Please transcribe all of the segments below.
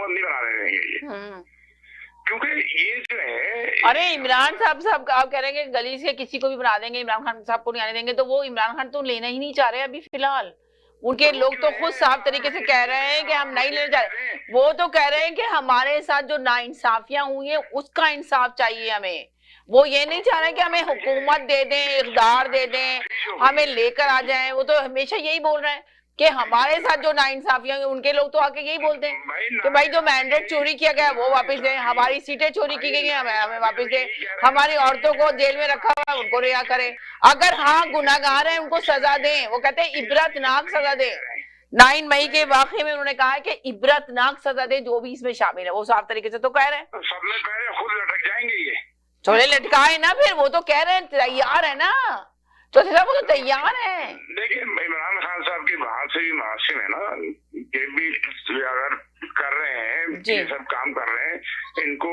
नहीं बनाने देंगे ये, क्योंकि ये जो है। अरे इमरान साहब आप कह रहे हैं कि गली से किसी को भी बना देंगे, इमरान खान साहब को नहीं आने देंगे, तो वो इमरान खान तो लेना ही नहीं चाह रहे अभी फिलहाल। उनके लोग तो खुद साफ तरीके से कह रहे हैं कि हम नहीं लेना चाह रहे। वो तो कह रहे हैं कि हमारे साथ जो नाइंसाफियां हुई है उसका इंसाफ चाहिए हमें। वो ये नहीं चाह रहे कि हमें हुकूमत दे दें, इक़्तिदार दे दें, हमें लेकर आ जाएं। वो तो हमेशा यही बोल रहे हैं कि हमारे साथ जो नाइंसाफियां हुई, उनके लोग तो आके यही बोलते हैं कि भाई जो मैंडेट चोरी किया गया वो वापस दें, हमारी सीटें चोरी की गई हैं हमें वापस दें, हमारी औरतों को जेल में रखा हुआ है उनको रिहा करें, अगर हाँ गुनाहगार हैं उनको सजा दें। वो कहते हैं इबरतनाक सजा दें। 9 मई के वाकये में उन्होंने कहा है कि इबरतनाक सजा दे जो भी इसमें शामिल है। वो साफ तरीके से तो कह रहे हैं, सब में कह रहे हैं खुद लटक जाएंगे ये, छोड़े लटकाए ना, फिर वो तो कह रहे हैं तैयार है ना, तो वो तो तैयार है। देखिए इमरान खान साहब की बात से भी मासूम है ना, ये भी अगर कर रहे हैं ये सब काम कर रहे हैं, इनको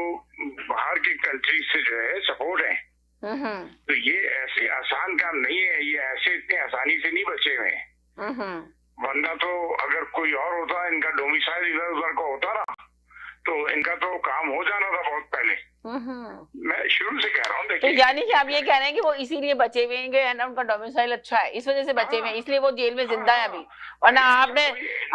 बाहर की कंट्री से जो है सपोर्ट है, तो ये ऐसे आसान काम नहीं है, ये ऐसे इतने आसानी से नहीं बचे हुए हैं। वरना तो अगर कोई और होता, इनका डोमिसाइल इधर उधर का होता ना, तो इनका तो काम हो जाना था बहुत पहले। मैं शुरू से कह रहा हूँ। तो यानी कि आप ये कह रहे हैं कि वो इसीलिए बचे हुए हैं कि ना उनका डोमिसाइल अच्छा है, इस वजह से बचे हुए हैं, इसलिए वो जेल में जिंदा है अभी। वरना आपने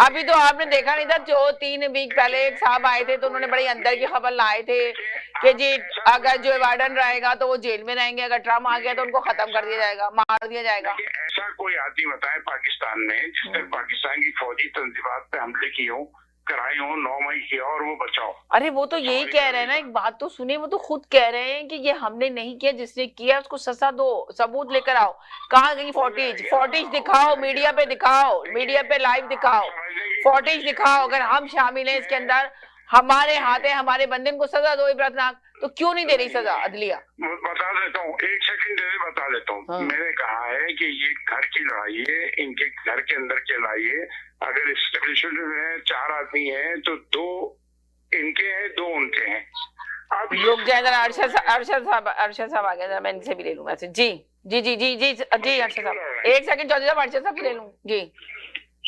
अभी तो आपने देखा नहीं था, जो 3 वीक पहले एक साहब आए थे तो उन्होंने बड़ी अंदर की खबर लाए थे कि जी अगर जो बाइडेन रहेगा तो वो जेल में रहेंगे, अगर ट्रम्प आ गया तो उनको खत्म कर दिया जाएगा, मार दिया जाएगा। ऐसा कोई आदमी बताए पाकिस्तान में जिसने पाकिस्तान की फौजी तंजीमात पे हमले किए हो, कराए हो 9 मई की, और वो बचाओ। अरे वो तो यही कह रहे हैं ना, एक बात तो सुने, वो तो खुद कह रहे हैं कि ये हमने नहीं किया, जिसने किया उसको सजा दो, सबूत लेकर आओ। कहाँ गई फॉटेज दिखाओ, मीडिया पे दिखाओ, मीडिया पे लाइव दिखाओ, फॉटेज दिखाओ। अगर हम शामिल हैं इसके अंदर, हमारे हाथ है, हमारे बंदे को सजा दो इबरतनाक, तो क्यों नहीं दे रही सजा अदलिया? बता देता हूँ, 1 सेकंड बता देता हूँ। हाँ। मैंने कहा है कि ये घर की लड़ाई है, इनके घर के अंदर की लड़ाई है। अगर एस्टेब्लिशमेंट में 4 आदमी हैं तो 2 इनके हैं, 2 उनके हैं। अब लोग जाए अरशद साहब आ गया, मैं इनसे भी ले लूंगा। जी जी जी जी जी जी अरशद साहब 1 सेकंड, चौधरी साहब अरशद साहब ले लूं। जी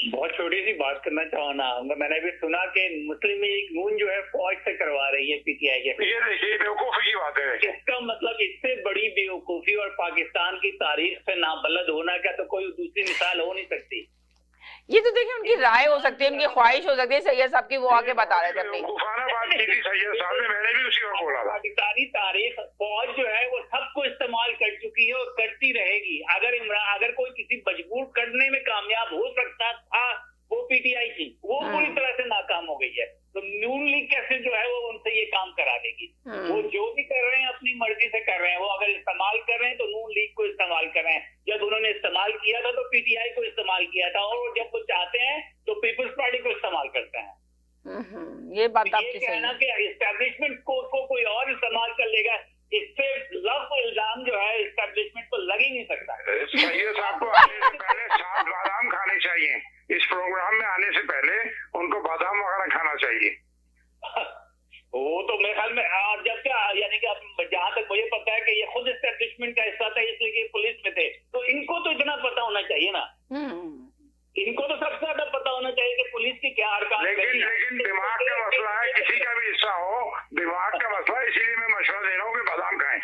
बहुत छोटी सी बात करना चाहना, मैंने भी सुना कि मुस्लिम लीग नून जो है फौज से करवा रही है पीटीआई के। ये देखिए बेवकूफी की बात है। इसका मतलब इससे बड़ी बेवकूफी और पाकिस्तान की तारीख से नाबलद होना का तो कोई दूसरी मिसाल हो नहीं सकती। ये तो देखिए उनकी राय हो सकती है, उनकी ख्वाहिश हो सकती है। सैयद साहब की वो आके बता रहे थे अपनी बात की थी सैयद साहब ने, मैंने भी उसी वक्त बोला था। पाकिस्तानी तारीख फौज जो है वो सबको इस्तेमाल कर चुकी है और करती रहेगी। अगर कोई किसी मजबूर करने में कामयाब हो सकता था वो पीटीआई थी, वो पूरी तरह से नाकाम हो गई है। तो नून लीग कैसे जो है वो उनसे ये काम करा देगी? वो जो भी कर रहे हैं अपनी मर्जी से कर रहे हैं। वो अगर इस्तेमाल कर रहे हैं तो नून लीग को इस्तेमाल कर रहे हैं। जब उन्होंने इस्तेमाल किया था तो पीटीआई को इस्तेमाल किया था, और जब वो चाहते हैं तो पीपल्स पार्टी को इस्तेमाल करते हैं। ये बात आपकी कहना कि एस्टेब्लिशमेंट को कोई और इस्तेमाल कर लेगा, इससे लफ्ज़ इल्जाम जो है एस्टेब्लिशमेंट को लग ही नहीं सकता। सैयद साहब को आने से पहले 7 बादाम खाने चाहिए। इस प्रोग्राम में आने से पहले उनको बादाम वगैरह खाना चाहिए। वो तो मेरे ख्याल में, और जब क्या यानी कि जहाँ तक मुझे पता है कि ये खुद एस्टेब्लिशमेंट का हिस्सा था, इसलिए कि पुलिस में थे, तो इनको तो इतना पता होना चाहिए ना। इनको तो सबसे ज्यादा पता होना चाहिए कि पुलिस की क्या हरकत। लेकिन दिमाग का मसला है, किसी का भी हिस्सा हो, दिमाग का मसला है, इसीलिए मैं मशवरा दे रहा हूँ कि बादाम खाएं।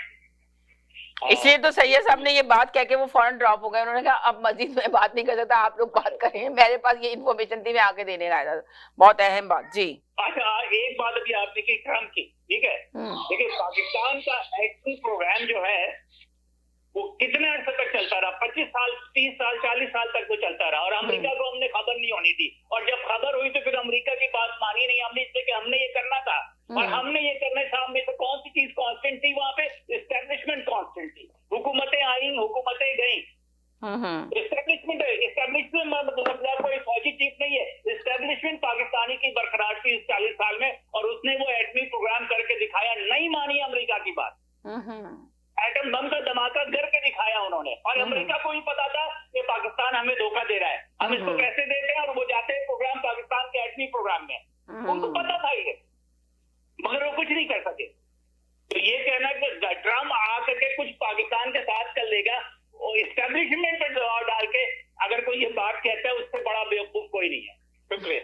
इसलिए तो सैयद साहब ने ये बात कह के वो फौरन ड्रॉप हो गए। उन्होंने कहा अब मजीद में बात नहीं कर सकता, आप लोग बात करें, मेरे पास ये इन्फॉर्मेशन थी, मैं आके देने आया था। बहुत अहम बात। जी अच्छा, एक बात अभी आपने की ट्रम्प की, ठीक है, देखिए पाकिस्तान का एक्शन प्रोग्राम जो है वो कितने अर्से तक चलता रहा? 25 साल, 30 साल, 40 साल तक वो चलता रहा, और अमेरिका को हमने खबर नहीं होनी थी। और जब खबर हुई तो फिर अमेरिका की बात मानी नहीं हमने, इसलिए कि हमने ये करना था। और हमने ये करने सामने तो कौन सी चीज कांस्टेंट थी वहां पे? एस्टेब्लिशमेंट कांस्टेंट थी। हुकूमतें आई, हुकूमतें गई। एस्टेब्लिशमेंट मतलब कोई फौजी चीफ नहीं है। एस्टेब्लिशमेंट पाकिस्तानी की बरकरार थी इस 40 साल में, और उसने वो एटमी प्रोग्राम करके दिखाया। नहीं मानी अमेरिका की बात। एटम बम का धमाका करके दिखाया उन्होंने, और अमेरिका को ही पता था कि पाकिस्तान हमें धोखा दे रहा है, हम इसको कैसे देते हैं, और वो जाते हैं प्रोग्राम पाकिस्तान के एटमी प्रोग्राम में। उनको पता था ये, मगर वो कुछ नहीं कर सके। तो ये कहना कि ट्रम्प आकर के कुछ पाकिस्तान के साथ कर लेगा, और एस्टेब्लिशमेंट पर दबाव डाल के अगर कोई ये बात कहता है, उससे बड़ा बेवकूफ कोई नहीं है। शुक्रिया।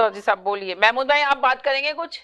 तो जी साहब बोलिए। महमूद भाई आप बात करेंगे कुछ?